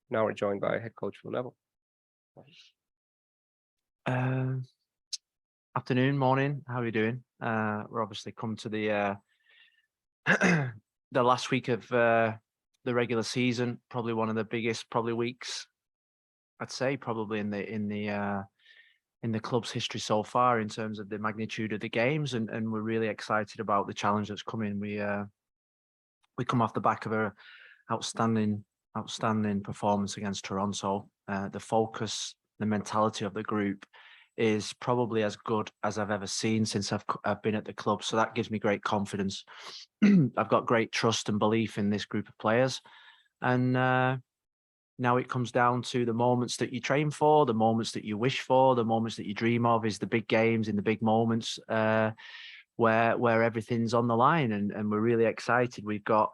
Now we're joined by head coach Phil Neville. Afternoon, morning. How are you doing? We're obviously come to the the last week of the regular season. Probably one of the biggest weeks, I'd say, probably in the club's history so far in terms of the magnitude of the games, and we're really excited about the challenge that's coming. We come off the back of a outstanding performance against Toronto. The focus, the mentality of the group is probably as good as I've ever seen since I've been at the club. So that gives me great confidence. I've got great trust and belief in this group of players. And now it comes down to the moments that you train for, the moments that you wish for, the moments that you dream of, is the big games in the big moments where everything's on the line. And we're really excited. We've got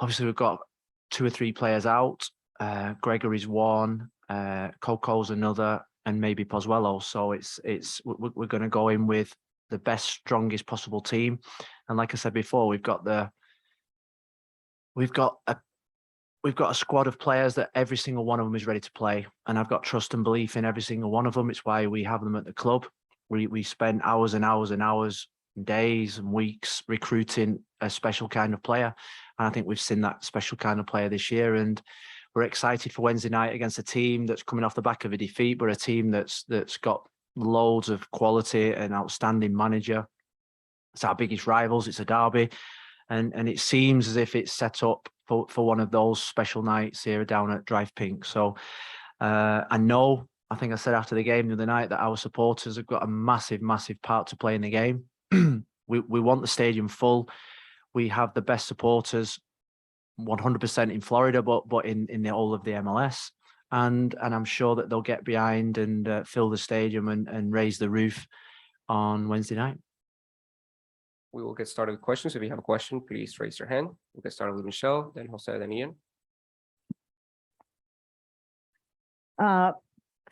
2 or 3 players out. Gregory's one, Coco's another, and maybe Pozuelo. So we're going to go in with the best, strongest possible team. And like I said before, we've got a squad of players that every single one of them is ready to play, and I've got trust and belief in every single one of them. It's why we have them at the club. We spend hours and hours and hours, days and weeks recruiting a special kind of player, and I think we've seen that special kind of player this year. And we're excited for Wednesday night against a team that's coming off the back of a defeat, but a team that's got loads of quality and outstanding manager. It's our biggest rivals. It's a derby, and it seems as if it's set up for one of those special nights here down at Drive Pink. So I think I said after the game the other night that our supporters have got a massive part to play in the game. We want the stadium full. We have the best supporters 100% in Florida, but in the whole of the MLS. And I'm sure that they'll get behind and fill the stadium and raise the roof on Wednesday night. We will get started with questions. If you have a question, please raise your hand. We'll get started with Michelle, then Jose, then Ian.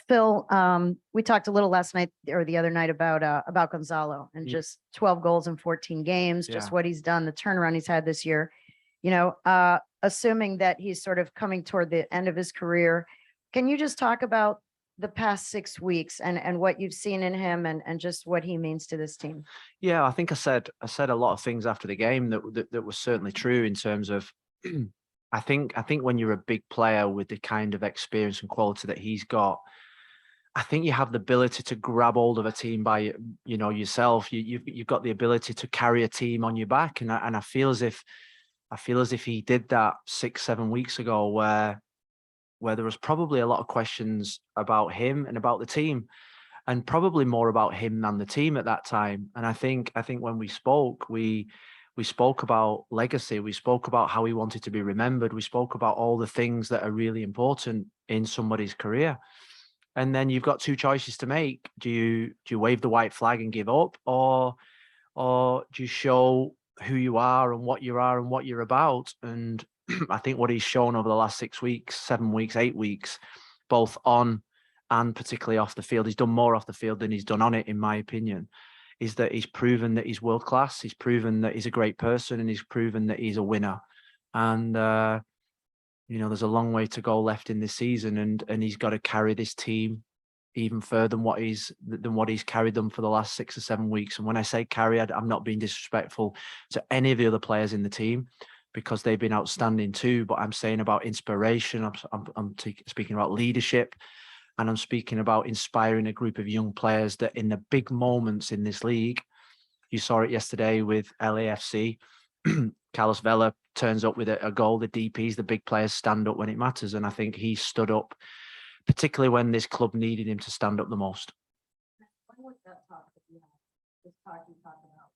Phil, we talked a little last night or the other night about Gonzalo and just 12 goals in 14 games, just what he's done, the turnaround he's had this year. Assuming that he's sort of coming toward the end of his career, can you just talk about the past 6 weeks and what you've seen in him and just what he means to this team? Yeah, I think I said a lot of things after the game that was certainly true in terms of I think when you're a big player with the kind of experience and quality that he's got, I think you have the ability to grab hold of a team by yourself. You've got the ability to carry a team on your back, and I feel as if he did that 6-7 weeks ago, where there was probably a lot of questions about him and about the team, and probably more about him than the team at that time. And I think when we spoke, we spoke about legacy. We spoke about how he wanted to be remembered. We spoke about all the things that are really important in somebody's career. And then you've got 2 choices to make. Do you wave the white flag and give up, or do you show who you are and what you are and what you're about? And I think what he's shown over the last 6 weeks, 7 weeks, 8 weeks, both on and particularly off the field, he's done more off the field than he's done on it, in my opinion, is that he's proven that he's world class. He's proven that he's a great person, and he's proven that he's a winner. And there's a long way to go left in this season, and he's got to carry this team even further than what he's carried them for the last 6 or 7 weeks. And when I say carry, I'm not being disrespectful to any of the other players in the team, because they've been outstanding too. But I'm saying about inspiration. I'm speaking about leadership, and I'm speaking about inspiring a group of young players that in the big moments in this league, you saw it yesterday with LAFC. Carlos Vela turns up with a goal. The DPs, the big players, stand up when it matters. And I think he stood up, particularly when this club needed him to stand up the most. When was that talk that you had? This talk you talked about?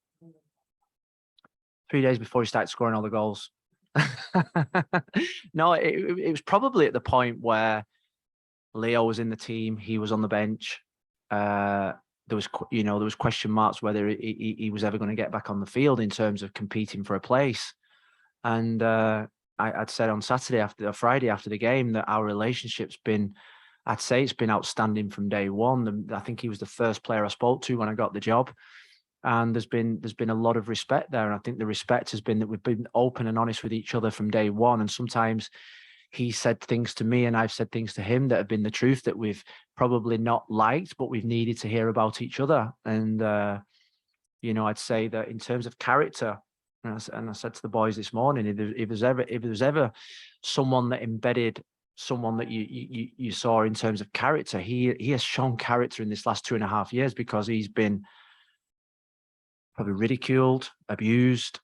3 days before he started scoring all the goals. No, it was probably at the point where Leo was in the team. He was on the bench. There was question marks whether he was ever going to get back on the field in terms of competing for a place. And I'd said on Friday after the game that our relationship's been, I'd say it's been outstanding from day one. I think he was the first player I spoke to when I got the job. And there's been a lot of respect there. And I think the respect has been that we've been open and honest with each other from day one. And sometimes he said things to me and I've said things to him that have been the truth that we've probably not liked, but we've needed to hear about each other. And, I'd say that in terms of character, and I said to the boys this morning, if there's ever someone that embedded someone that you saw in terms of character, he has shown character in this last 2.5 years, because he's been probably ridiculed, abused,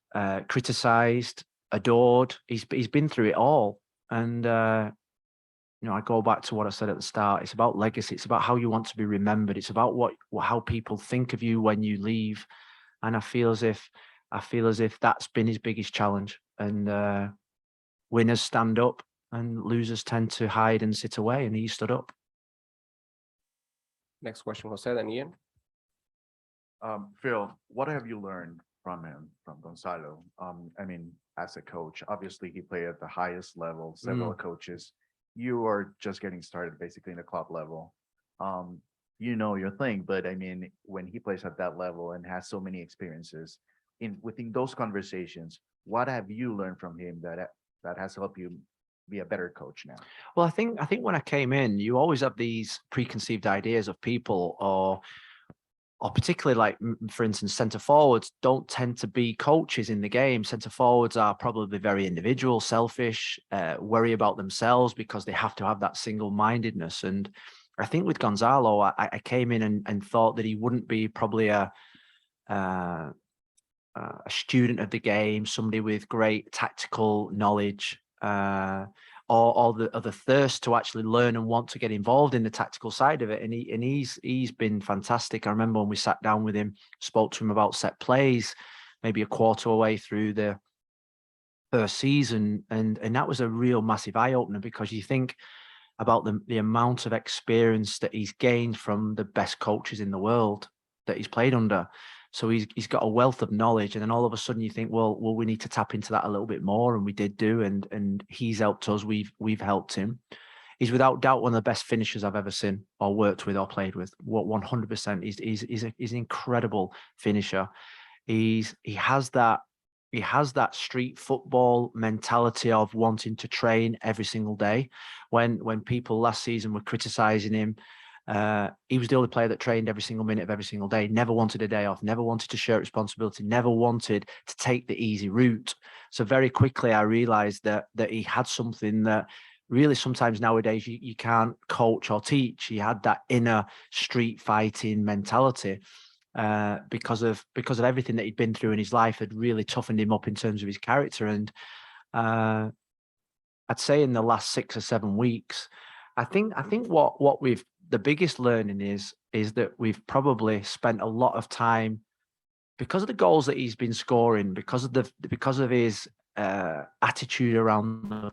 criticized, adored. He's been through it all. And, I go back to what I said at the start. It's about legacy. It's about how you want to be remembered. It's about how people think of you when you leave. And I feel as if that's been his biggest challenge. And winners stand up and losers tend to hide and sit away. And he stood up. Next question, Jose, then Ian. Phil, what have you learned from him, from Gonzalo? As a coach, obviously he played at the highest level, several coaches. You are just getting started basically in the club level. Your thing, but when he plays at that level and has so many experiences within those conversations, what have you learned from him that has helped you be a better coach now? Well, I think when I came in, you always have these preconceived ideas of people, or particularly, like, for instance, centre forwards don't tend to be coaches in the game. Centre forwards are probably very individual, selfish, worry about themselves because they have to have that single-mindedness. And I think with Gonzalo, I came in and thought that he wouldn't be probably a student of the game, somebody with great tactical knowledge, or the thirst to actually learn and want to get involved in the tactical side of it. And he's been fantastic. I remember when we sat down with him, spoke to him about set plays, maybe a quarter away through the first season, and that was a real massive eye opener, because you think about the amount of experience that he's gained from the best coaches in the world that he's played under. So he's got a wealth of knowledge, and then all of a sudden you think, well, we need to tap into that a little bit more, and we did do, and he's helped us. We've helped him. He's without doubt one of the best finishers I've ever seen or worked with or played with. 100%. He's an incredible finisher. He has that street football mentality of wanting to train every single day. When people last season were criticizing him, he was the only player that trained every single minute of every single day, never wanted a day off, never wanted to share responsibility, never wanted to take the easy route. So very quickly I realized that he had something that really sometimes nowadays you can't coach or teach. He had that inner street fighting mentality, because of everything that he'd been through in his life had really toughened him up in terms of his character. And I'd say in the last 6 or 7 weeks, I think what we've, the biggest learning is that we've probably spent a lot of time, because of the goals that he's been scoring, because of his attitude around the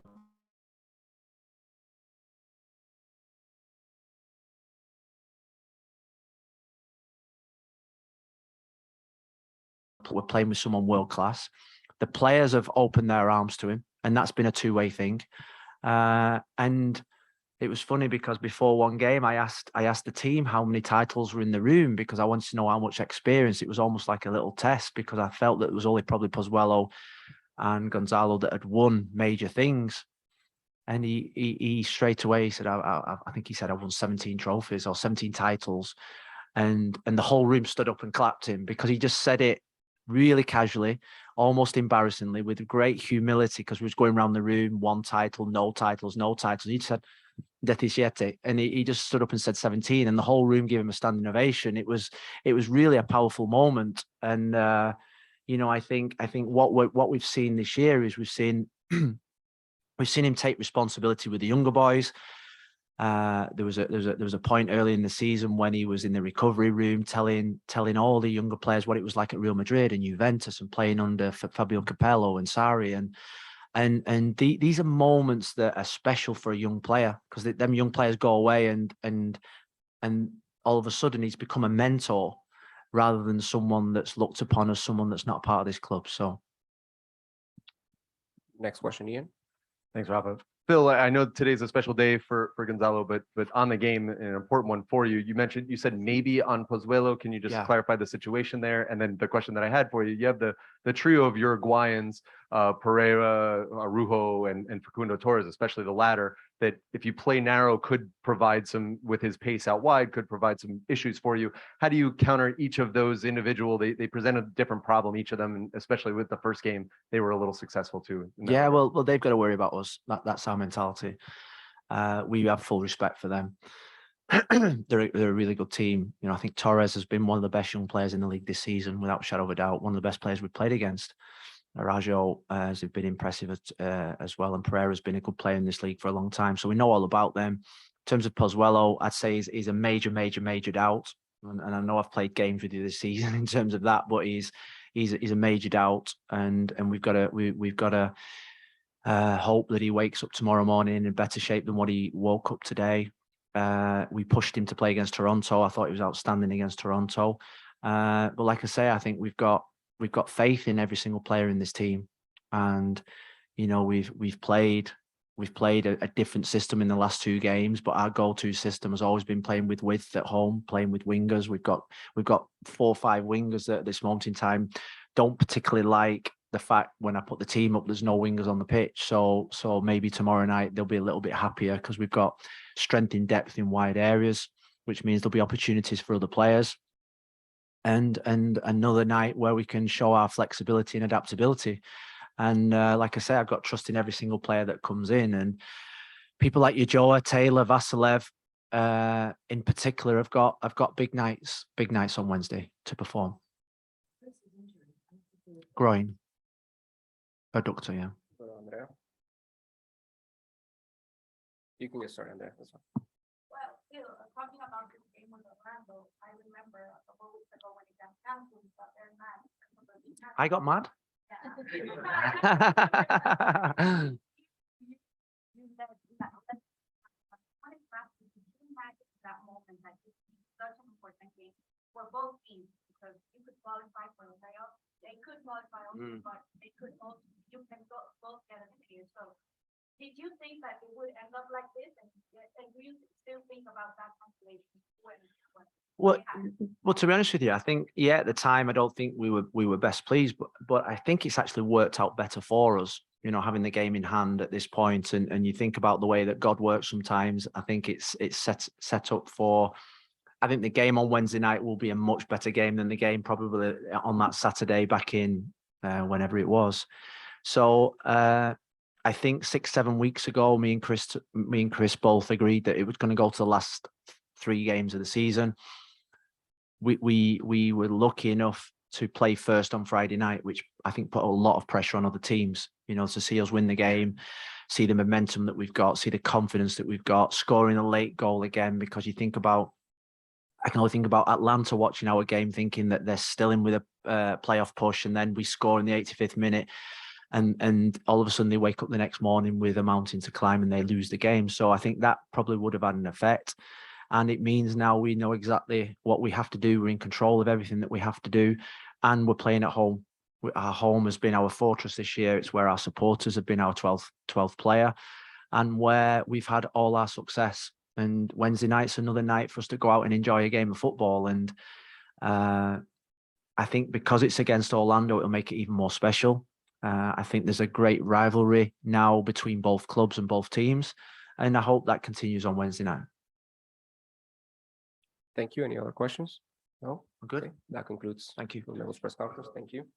we're playing with someone world class. The players have opened their arms to him, and that's been a two-way thing. And it was funny because before one game, I asked the team how many titles were in the room, because I wanted to know how much experience. It was almost like a little test, because I felt that it was only probably Pozuelo and Gonzalo that had won major things. And he straight away said, I think he said, I won 17 trophies or 17 titles. And the whole room stood up and clapped him, because he just said it really casually, almost embarrassingly, with great humility, because we was going around the room, one title, no titles, no titles. He said, 17, and he just stood up and said 17, and the whole room gave him a standing ovation. It was really a powerful moment. And I think what we've seen this year is we've seen him take responsibility with the younger boys. There was a point early in the season when he was in the recovery room telling all the younger players what it was like at Real Madrid and Juventus, and playing under Fabio Capello and Sarri, and these are moments that are special for a young player, because them young players go away and all of a sudden he's become a mentor rather than someone that's looked upon as someone that's not part of this club. So Next question, Ian. Thanks, Rafa. Phil, I know today's a special day for Gonzalo, but on the game, an important one for you. You said maybe on Pozuelo. Can you just Yeah. clarify the situation there? And then the question that I had for you, you have the trio of Uruguayans, Pereira, Araujo, and Facundo Torres, especially the latter, that if you play narrow could provide some, with his pace out wide, could provide some issues for you. How do you counter each of those individual? They present a different problem, each of them, and especially with the first game, they were a little successful too. in that Yeah, regard. well, they've got to worry about us. That's our mentality. We have full respect for them. They're a really good team. You know, I think Torres has been one of the best young players in the league this season, without a shadow of a doubt. One of the best players we've played against. Araujo has been impressive as well, and Pereira has been a good player in this league for a long time. So we know all about them. In terms of Pozuelo, I'd say he's a major doubt. And I know I've played games with you this season in terms of that, but he's a major doubt, and we've got to hope that he wakes up tomorrow morning in better shape than what he woke up today. We pushed him to play against Toronto. I thought he was outstanding against Toronto. But like I say, I think we've got faith in every single player in this team, and you know we've played a different system in the last 2 games, but our go-to system has always been playing with width at home, playing with wingers. We've got 4 or 5 wingers that at this moment in time don't particularly like the fact when I put the team up, there's no wingers on the pitch. So maybe tomorrow night they'll be a little bit happier because we've got strength in depth in wide areas, which means there'll be opportunities for other players. And another night where we can show our flexibility and adaptability. And like I say, I've got trust in every single player that comes in, and people like Ulloa, Taylor, Vasilev, in particular, have got big nights on Wednesday to perform. Groin, adductor, yeah. Andrea. You can get started, Andrea. That's fine. Well, still, talking about this game with Orlando, I remember a couple weeks ago when it got canceled, but they're not. I got mad. That moment that is such an important game for both teams, because you could qualify for the playoff. They could qualify also, but they could also, you can both get it here. So did you think that it would end up like this? And do you still think about that constellation when Well, to be honest with you, I think, yeah, at the time, I don't think we were best pleased, but I think it's actually worked out better for us, you know, having the game in hand at this point. And you think about the way that God works sometimes, I think it's set up for, I think the game on Wednesday night will be a much better game than the game probably on that Saturday back in whenever it was. So I think 6-7 weeks ago, me and Chris both agreed that it was going to go to the last 3 games of the season. We were lucky enough to play first on Friday night, which I think put a lot of pressure on other teams, you know, to see us win the game, see the momentum that we've got, see the confidence that we've got, scoring a late goal again, because I can only think about Atlanta watching our game, thinking that they're still in with a playoff push, and then we score in the 85th minute, and all of a sudden they wake up the next morning with a mountain to climb and they lose the game. So I think that probably would have had an effect. And it means now we know exactly what we have to do. We're in control of everything that we have to do, and we're playing at home. Our home has been our fortress this year. It's where our supporters have been our 12th player, and where we've had all our success. And Wednesday night's another night for us to go out and enjoy a game of football. And I think because it's against Orlando, it'll make it even more special. I think there's a great rivalry now between both clubs and both teams, and I hope that continues on Wednesday night. Thank you. Any other questions? No? Good. Okay, that concludes. Thank you. Phil Neville's press conference. Thank you. Thanks,